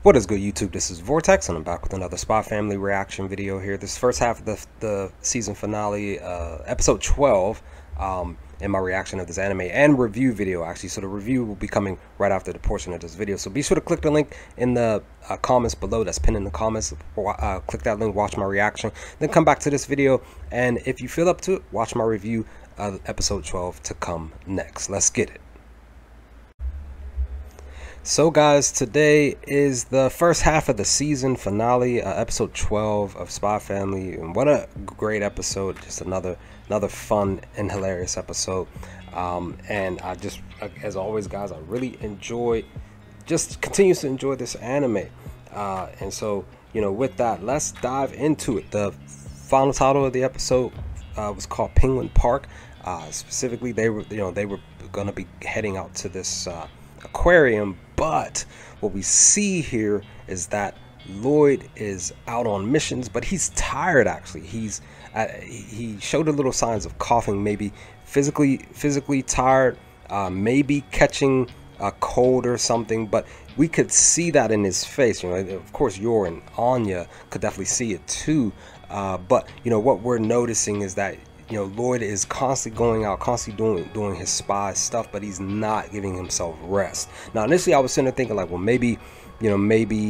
What is good, YouTube? This is Vortex, and I'm back with another Spy Family reaction video here. This first half of the season finale, episode 12, in my reaction of this anime and review video, actually. So the review will be coming right after the portion of this video. So be sure to click the link in the comments below. That's pinned in the comments. Click that link, watch my reaction, then come back to this video. And if you feel up to it, watch my review of episode 12 to come next. Let's get it. So guys, today is the first half of the season finale, episode 12 of Spy Family, and what a great episode. Just another fun and hilarious episode. And I just, as always guys, I really continues to enjoy this anime. And so, you know, with that, let's dive into it. The final title of the episode was called Penguin Park. Specifically, they were going to be heading out to this aquarium, but what we see here is that Loid is out on missions, but he's tired. Actually, he showed a little signs of coughing, maybe physically tired, maybe catching a cold or something, but we could see that in his face. You know, of course Yor and Anya could definitely see it too, but you know what we're noticing is that, you know, Loid is constantly going out, constantly doing his spy stuff, but he's not giving himself rest. Now, initially I was sitting there thinking like, well, maybe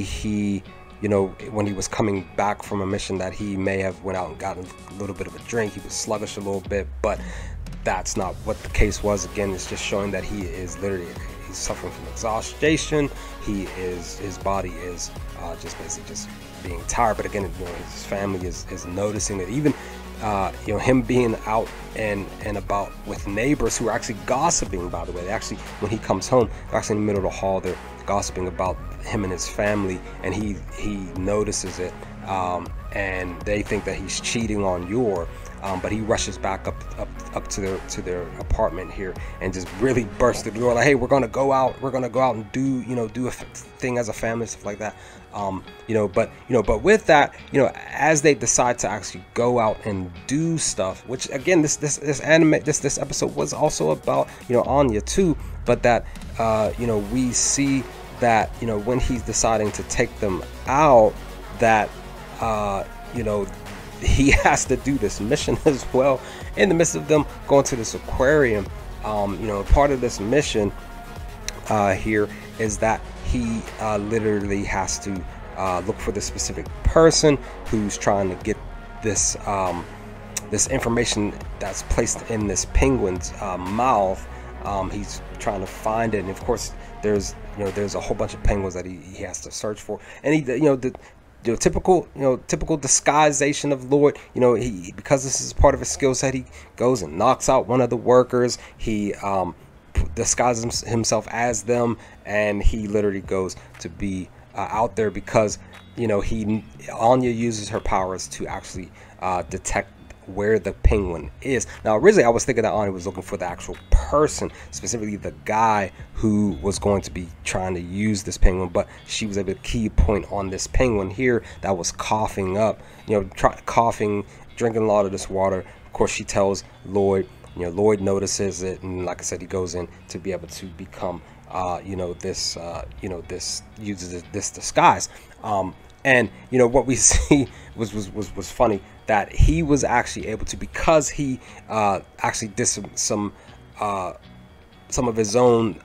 he, you know, when he was coming back from a mission, that he may have went out and gotten a little bit of a drink. He was sluggish a little bit, but that's not what the case was. Again, it's just showing that he is literally, he's suffering from exhaustion. His body is just basically just being tired. But again, you know, his family is noticing it. Even you know, him being out and about with neighbors who are actually gossiping, by the way. They actually, when he comes home, they're actually in the middle of the hall, they're gossiping about him and his family, and he notices it, and they think that he's cheating on Yor, but he rushes back up to their apartment here and just really bursts through the door like, hey, we're gonna go out and do a thing as a family, stuff like that. But with that, you know, as they decide to actually go out and do stuff, which again, this episode was also about, you know, Anya too, but that you know, we see that, you know, when he's deciding to take them out, that you know, he has to do this mission as well in the midst of them going to this aquarium. You know, part of this mission here is that he literally has to look for the specific person who's trying to get this this information that's placed in this penguin's mouth. He's trying to find it, and of course there's a whole bunch of penguins that he has to search for, and the typical disguisation of Loid. You know, because this is part of his skill set, he goes and knocks out one of the workers. He disguises himself as them, and he literally goes to be out there because, you know, Anya uses her powers to actually detect where the penguin is. Now, originally I was thinking that Anya was looking for the actual person, specifically the guy who was going to be trying to use this penguin, but she was able to key point on this penguin here that was coughing up, you know, coughing, drinking a lot of this water. Of course, she tells Loid. You know, Loid notices it, and like I said, he goes in to be able to become this uses this disguise. And you know what we see was funny, that he was actually able to, because he actually did some of his own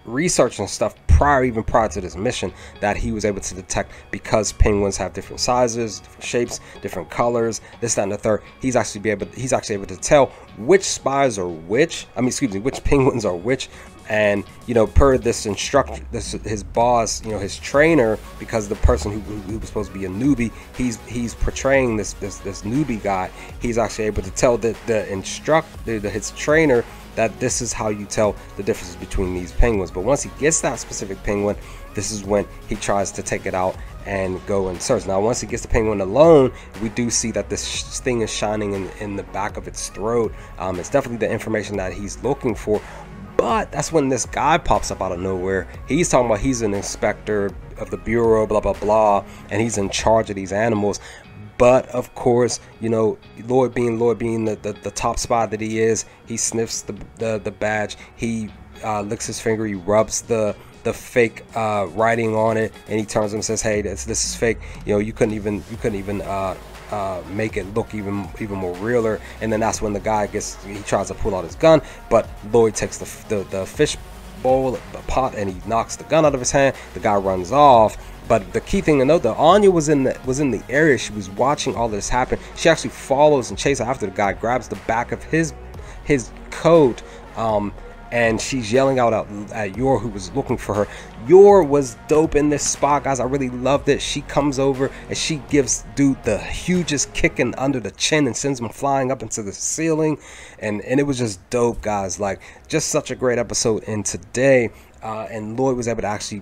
research and stuff even prior to this mission, that he was able to detect, because penguins have different sizes, different shapes, different colors, this, that, and the third. He's actually able to tell which spies are which. Which penguins are which. And you know, per this instructor, his boss, you know, his trainer, because the person who was supposed to be a newbie, he's portraying this newbie guy. He's actually able to tell his trainer that this is how you tell the differences between these penguins. But once he gets that specific penguin, this is when he tries to take it out and go and search. Now, once he gets the penguin alone, we do see that this thing is shining in the back of its throat. It's definitely the information that he's looking for. But that's when this guy pops up out of nowhere. He's talking about he's an inspector of the bureau, blah blah blah, and he's in charge of these animals. But of course, you know, Loid being the top spy that he is, he sniffs the badge. He licks his finger. He rubs the the fake writing on it, and he turns and says, hey, this is fake, you know, you couldn't even make it look even more realer. And then that's when the guy he tries to pull out his gun, but Loid takes the fish bowl, the pot, and he knocks the gun out of his hand. The guy runs off. But the key thing to note, that Anya was in the area. She was watching all this happen. She actually follows and chases after the guy, grabs the back of his coat, and she's yelling out at Yor, who was looking for her. Yor was dope in this spot, guys. I really loved it. She comes over and she gives dude the hugest kicking under the chin and sends him flying up into the ceiling, and it was just dope, guys. Like, just such a great episode. And today, and Loid was able to actually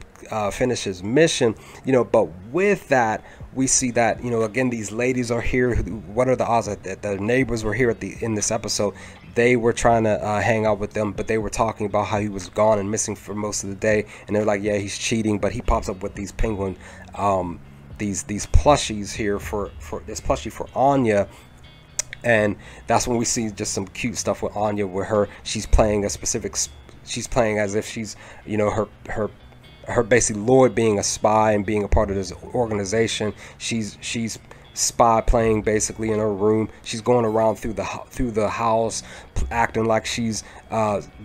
finish his mission, you know. But with that, we see that, you know, again, these ladies are here. What are the odds that their neighbors were here in this episode? They were trying to hang out with them, but they were talking about how he was gone and missing for most of the day, and they're like, yeah, he's cheating. But he pops up with these penguin, these plushies here for this plushie for Anya. And that's when we see just some cute stuff with Anya, where she's playing she's playing as if she's, you know, her basically Loid being a spy and being a part of this organization. She's spy playing basically in her room. She's going around through the house acting like she's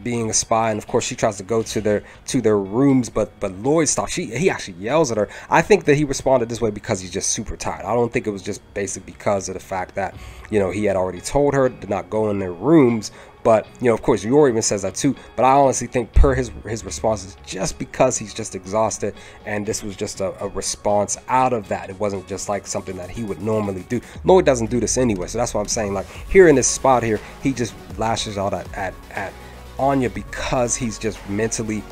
being a spy, and of course she tries to go to their rooms, but Loid stops. He actually yells at her. I think that he responded this way because he's just super tired. I don't think it was just basically because of the fact that, you know, he had already told her to not go in their rooms. But, you know, of course, Yor even says that too. But I honestly think per his response is just because he's just exhausted, and this was just a response out of that. It wasn't just like something that he would normally do. Loid doesn't do this anyway, so that's what I'm saying. Like, here in this spot here, he just lashes out at Anya because he's just mentally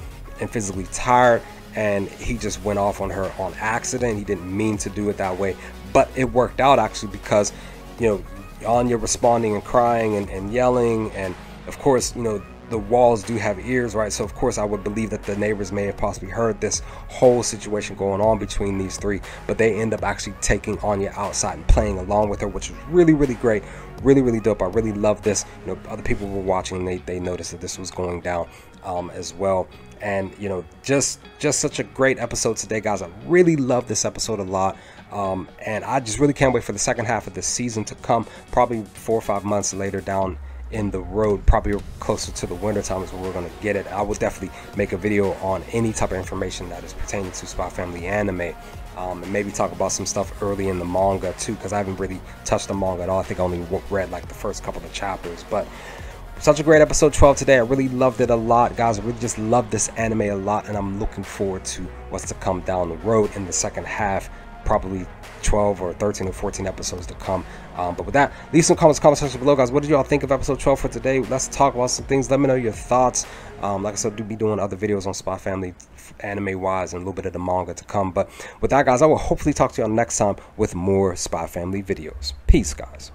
and physically tired, and he just went off on her on accident. He didn't mean to do it that way, but it worked out actually because, you know, Anya responding and crying and yelling, and of course, you know, the walls do have ears, right? So of course I would believe that the neighbors may have possibly heard this whole situation going on between these three, but they end up actually taking Anya outside and playing along with her, which was really great, really dope. I really love this. You know, other people were watching, they noticed that this was going down as well. And, you know, just such a great episode today, guys. I really love this episode a lot. And I just really can't wait for the second half of this season to come, probably 4 or 5 months later down in the road, probably closer to the winter time is when we're going to get it. I will definitely make a video on any type of information that is pertaining to Spy Family anime, and maybe talk about some stuff early in the manga too, because I haven't really touched the manga at all. I think I only read like the first couple of chapters. But such a great episode 12 today. I really loved it a lot, guys. I really just love this anime a lot, and I'm looking forward to what's to come down the road in the second half. Probably 12 or 13 or 14 episodes to come. But with that, leave some comments in the comment section below, guys. What did y'all think of episode 12 for today? Let's talk about some things. Let me know your thoughts. Like I said, do be doing other videos on Spy Family anime wise and a little bit of the manga to come. But with that, guys, I will hopefully talk to y'all next time with more Spy Family videos. Peace, guys.